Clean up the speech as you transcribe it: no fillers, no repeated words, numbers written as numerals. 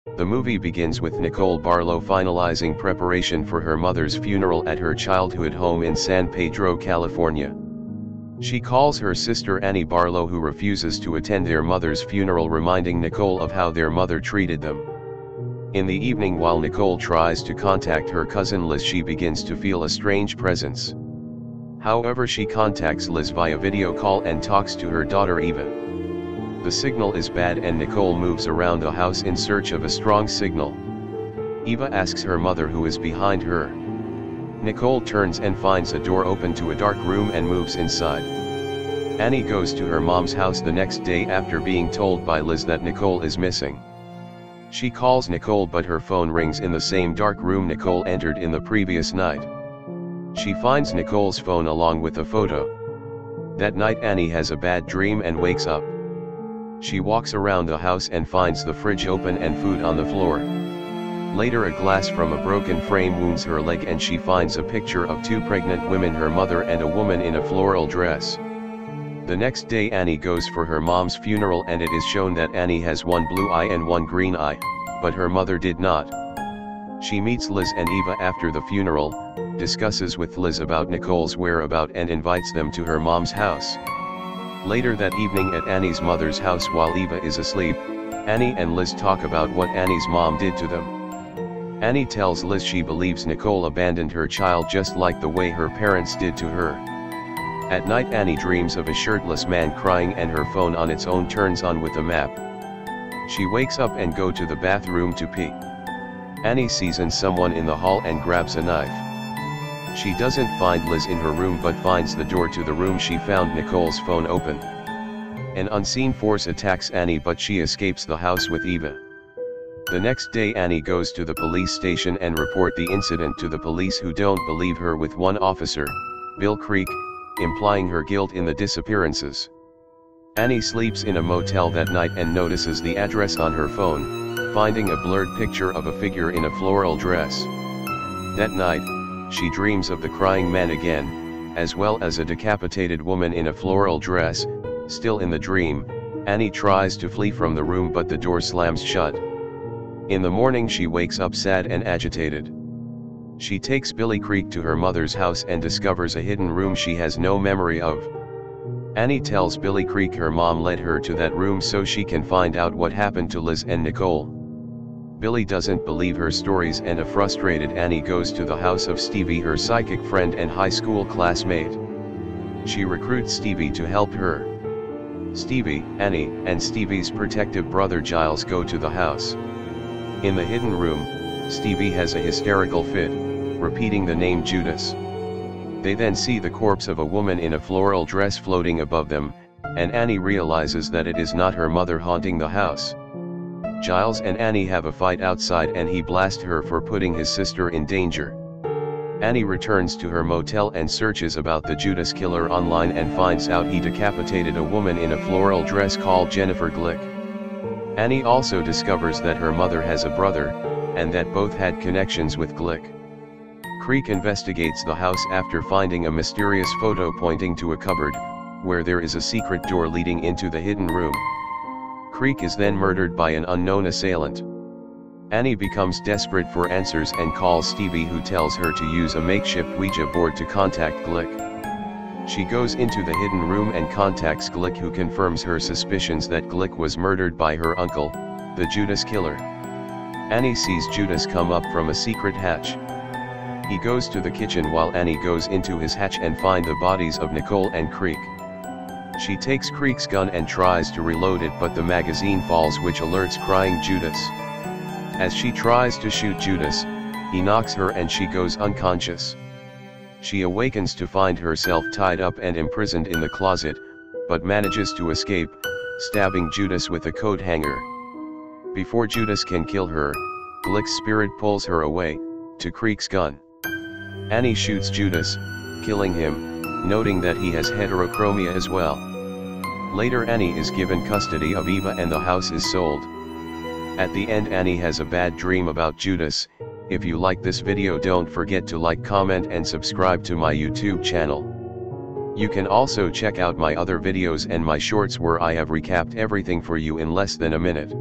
The movie begins with Nicole Barlow finalizing preparation for her mother's funeral at her childhood home in San Pedro, California. She calls her sister Annie Barlow, who refuses to attend their mother's funeral, reminding Nicole of how their mother treated them. In the evening, while Nicole tries to contact her cousin Liz, she begins to feel a strange presence. However, she contacts Liz via video call and talks to her daughter Eva. The signal is bad and Nicole moves around the house in search of a strong signal. Eva asks her mother who is behind her. Nicole turns and finds a door open to a dark room and moves inside. Annie goes to her mom's house the next day after being told by Liz that Nicole is missing. She calls Nicole, but her phone rings in the same dark room Nicole entered in the previous night. She finds Nicole's phone along with a photo. That night Annie has a bad dream and wakes up. She walks around the house and finds the fridge open and food on the floor. Later, a glass from a broken frame wounds her leg and she finds a picture of two pregnant women, her mother and a woman in a floral dress. The next day Annie goes for her mom's funeral and it is shown that Annie has one blue eye and one green eye, but her mother did not. She meets Liz and Eva after the funeral, discusses with Liz about Nicole's whereabouts and invites them to her mom's house. Later that evening at Annie's mother's house while Eva is asleep, Annie and Liz talk about what Annie's mom did to them. Annie tells Liz she believes Nicole abandoned her child just like the way her parents did to her. At night Annie dreams of a shirtless man crying and her phone on its own turns on with a map. She wakes up and go to the bathroom to pee. Annie sees someone in the hall and grabs a knife. She doesn't find Liz in her room but finds the door to the room she found Nicole's phone open. An unseen force attacks Annie but she escapes the house with Eva. The next day Annie goes to the police station and report the incident to the police, who don't believe her, with one officer, Bill Creek, implying her guilt in the disappearances. Annie sleeps in a motel that night and notices the address on her phone, finding a blurred picture of a figure in a floral dress. That night, she dreams of the crying man again, as well as a decapitated woman in a floral dress. Still in the dream, Annie tries to flee from the room but the door slams shut. In the morning she wakes up sad and agitated. She takes Billy Creek to her mother's house and discovers a hidden room she has no memory of. Annie tells Billy Creek her mom led her to that room so she can find out what happened to Liz and Nicole. Billy doesn't believe her stories and a frustrated Annie goes to the house of Stevie, her psychic friend and high school classmate. She recruits Stevie to help her. Stevie, Annie, and Stevie's protective brother Giles go to the house. In the hidden room, Stevie has a hysterical fit, repeating the name Judas. They then see the corpse of a woman in a floral dress floating above them, and Annie realizes that it is not her mother haunting the house. Giles and Annie have a fight outside and he blasts her for putting his sister in danger. Annie returns to her motel and searches about the Judas killer online and finds out he decapitated a woman in a floral dress called Jennifer Glick. Annie also discovers that her mother has a brother, and that both had connections with Glick. Creek investigates the house after finding a mysterious photo pointing to a cupboard, where there is a secret door leading into the hidden room. Creek is then murdered by an unknown assailant. Annie becomes desperate for answers and calls Stevie, who tells her to use a makeshift Ouija board to contact Glick. She goes into the hidden room and contacts Glick, who confirms her suspicions that Glick was murdered by her uncle, the Judas killer. Annie sees Judas come up from a secret hatch. He goes to the kitchen while Annie goes into his hatch and finds the bodies of Nicole and Creek. She takes Creek's gun and tries to reload it but the magazine falls, which alerts crying Judas. As she tries to shoot Judas, he knocks her and she goes unconscious. She awakens to find herself tied up and imprisoned in the closet, but manages to escape, stabbing Judas with a coat hanger. Before Judas can kill her, Glick's spirit pulls her away, to Creek's gun. Annie shoots Judas, killing him, noting that he has heterochromia as well. Later Annie is given custody of Eva and the house is sold. At the end Annie has a bad dream about Judas. If you like this video, don't forget to like, comment and subscribe to my YouTube channel. You can also check out my other videos and my shorts where I have recapped everything for you in less than a minute.